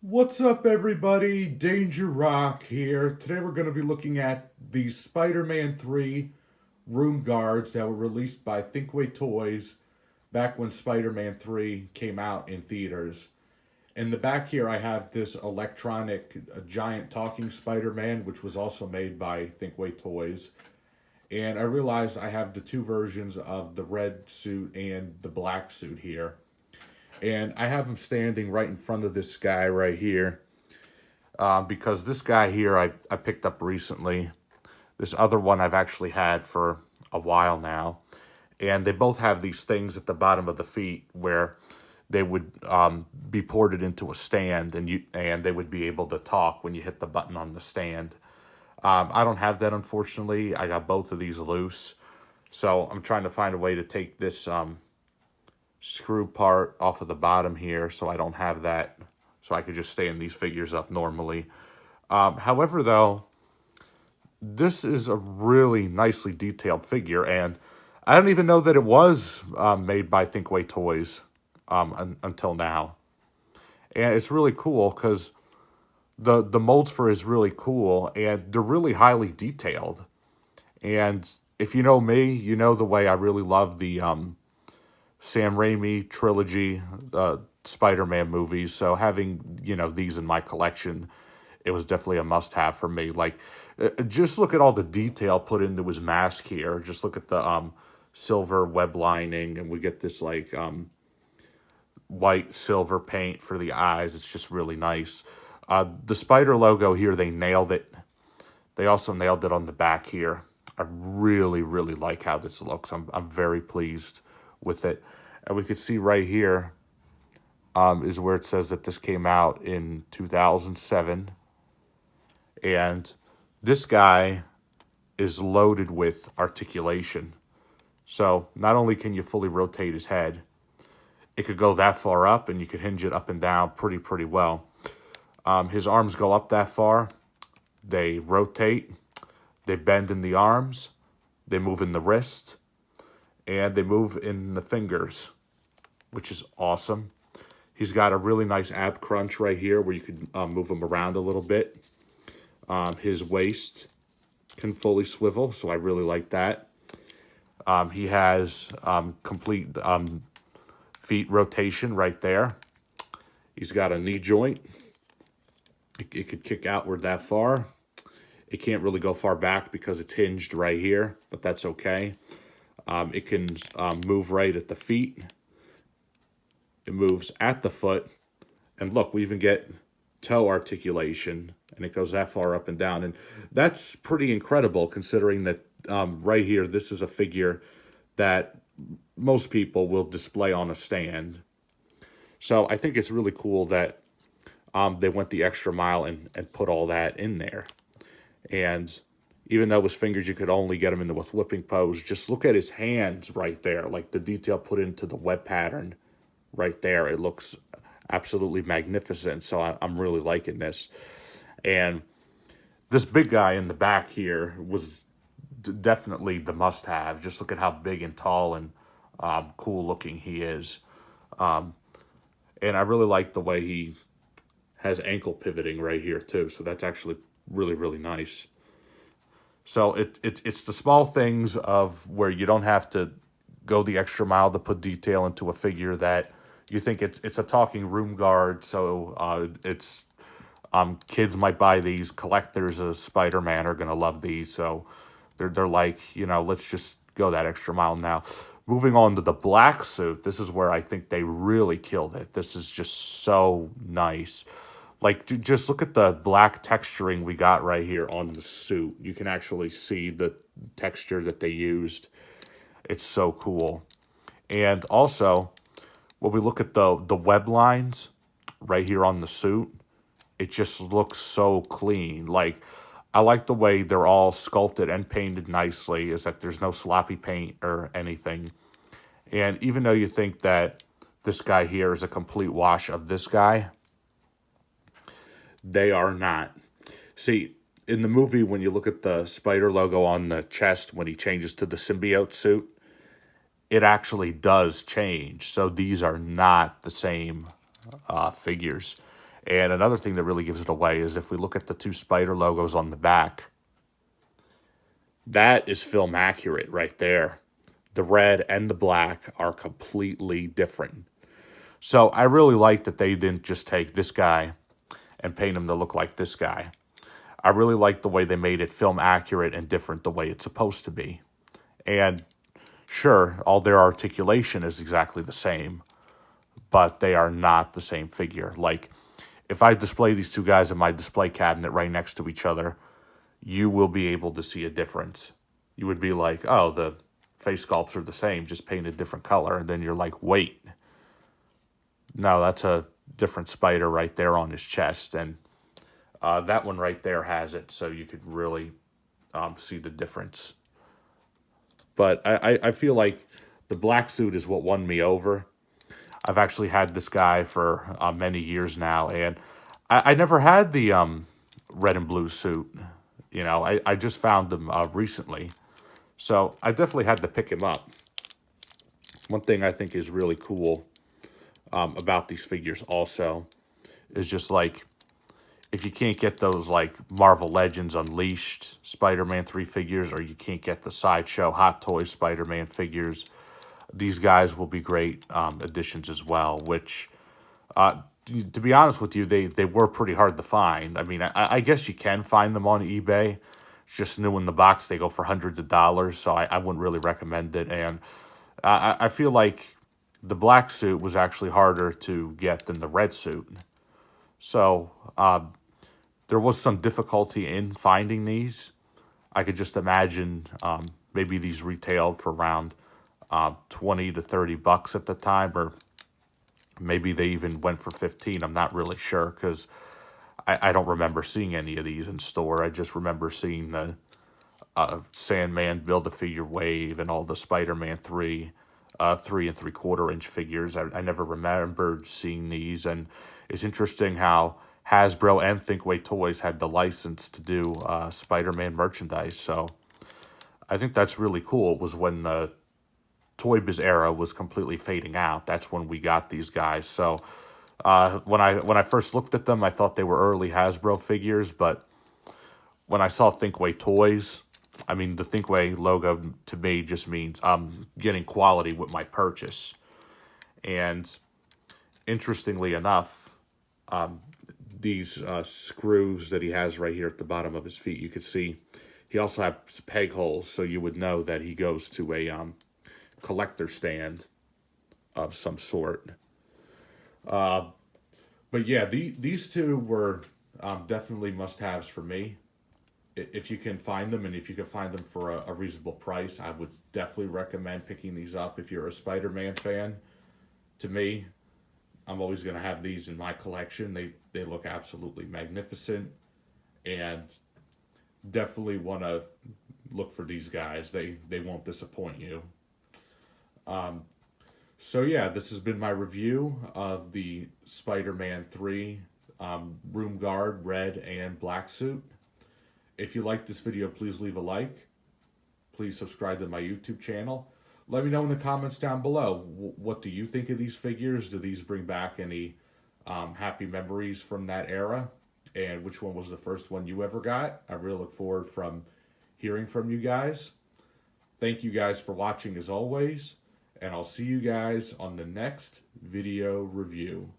What's up, everybody? Danger Rock here. Today we're going to be looking at the Spider-Man 3 room guards that were released by Thinkway Toys back when Spider-Man 3 came out in theaters. In the back here, I have this electronic giant talking Spider-Man, which was also made by Thinkway Toys. And I realized I have the two versions of the red suit and the black suit here. And I have him standing right in front of this guy right here. Because this guy here I picked up recently. This other one I've actually had for a while now. And they both have these things at the bottom of the feet where they would be ported into a stand, and they would be able to talk when you hit the button on the stand. I don't have that, unfortunately. I got both of these loose. So I'm trying to find a way to take this screw part off of the bottom here so I don't have that, so I could just stand these figures up normally. However, though, this is a really nicely detailed figure, and I don't even know that it was made by Thinkway Toys until now. And it's really cool because the molds for it is really cool, and they're really highly detailed. And if you know me, you know the way I really love the Sam Raimi trilogy Spider-Man movies. So having, these in my collection, it was definitely a must-have for me. Like, just look at all the detail put into his mask here. Just look at the silver web lining, and we get this like white silver paint for the eyes. It's just really nice. The spider logo here, they nailed it. They also nailed it on the back here. I really, really like how this looks. I'm very pleased with it. And we could see right here is where it says that this came out in 2007. And this guy is loaded with articulation. So not only can you fully rotate his head, it could go that far up, and you could hinge it up and down pretty well. His arms go up that far. They rotate. They bend in the arms. They move in the wrist. And they move in the fingers, which is awesome. He's got a really nice ab crunch right here where you can move him around a little bit. His waist can fully swivel, so I really like that. He has complete feet rotation right there. He's got a knee joint. It could kick outward that far. It can't really go far back because it's hinged right here, but that's okay. It can move right at the feet. It moves at the foot. And look, we even get toe articulation, and it goes that far up and down. And that's pretty incredible considering that right here, this is a figure that most people will display on a stand. So I think it's really cool that they went the extra mile and put all that in there. And even though his fingers, you could only get him into a whipping pose, just look at his hands right there, like the detail put into the web pattern right there. It looks absolutely magnificent. So I'm really liking this. And this big guy in the back here was definitely the must-have. Just look at how big and tall and cool looking he is. And I really like the way he has ankle pivoting right here too. So that's actually really, really nice. So it's the small things of where you don't have to go the extra mile to put detail into a figure that you think it's a talking room guard. So it's kids might buy these. Collectors of Spider-Man are gonna love these. So they're like, let's just go that extra mile now. Moving on to the black suit, this is where I think they really killed it. This is just so nice. Like, just look at the black texturing we got right here on the suit. You can actually see the texture that they used. It's so cool. And also, when we look at the web lines right here on the suit, it just looks so clean. Like, I like the way they're all sculpted and painted nicely, is that there's no sloppy paint or anything. And even though you think that this guy here is a complete wash of this guy, they are not. See, in the movie, when you look at the spider logo on the chest, when he changes to the symbiote suit, it actually does change. So these are not the same figures. And another thing that really gives it away is if we look at the two Spider logos on the back, that is film accurate right there. The red and the black are completely different. So I really like that they didn't just take this guy and paint him to look like this guy. I really like the way they made it film accurate and different the way it's supposed to be. And sure, all their articulation is exactly the same, but they are not the same figure. Like, if I display these two guys in my display cabinet right next to each other, you will be able to see a difference. You would be like, oh, the face sculpts are the same, just painted different color. And then you're like, wait, no, that's a different Spider right there on his chest. And that one right there has it, so you could really see the difference. But I feel like the black suit is what won me over. I've actually had this guy for many years now, and I never had the red and blue suit. You know, I just found them recently. So I definitely had to pick him up. One thing I think is really cool about these figures also is just like, if you can't get those like Marvel Legends Unleashed Spider-Man 3 figures, or you can't get the Sideshow Hot Toys Spider-Man figures, these guys will be great additions as well, which, to be honest with you, they were pretty hard to find. I mean, I guess you can find them on eBay. It's just new in the box. They go for hundreds of dollars, so I wouldn't really recommend it. And I feel like the black suit was actually harder to get than the red suit. So there was some difficulty in finding these. I could just imagine maybe these retailed for around 20 to 30 bucks at the time, or maybe they even went for 15. I'm not really sure, because I don't remember seeing any of these in store. I just remember seeing the Sandman Build-A-Figure Wave and all the Spider-Man 3 3 3/4 inch figures. I never remembered seeing these, and it's interesting how Hasbro and Thinkway Toys had the license to do Spider-Man merchandise. So I think that's really cool. It was when the Toy Biz era was completely fading out. That's when we got these guys. So when I first looked at them, I thought they were early Hasbro figures, but when I saw Thinkway Toys, I mean, the Thinkway logo to me just means I'm getting quality with my purchase. And interestingly enough, these screws that he has right here at the bottom of his feet, you can see he also has peg holes, so you would know that he goes to a collector stand of some sort. But yeah, these two were definitely must-haves for me. If you can find them, and if you can find them for a reasonable price, I would definitely recommend picking these up if you're a Spider-Man fan. To me, I'm always going to have these in my collection. They look absolutely magnificent, and definitely want to look for these guys. They won't disappoint you. So yeah, this has been my review of the Spider-Man 3 Room Guard red and black suit. If you like this video, please leave a like. Please subscribe to my YouTube channel. Let me know in the comments down below. What do you think of these figures? Do these bring back any happy memories from that era? And which one was the first one you ever got? I really look forward from hearing from you guys. Thank you guys for watching as always. And I'll see you guys on the next video review.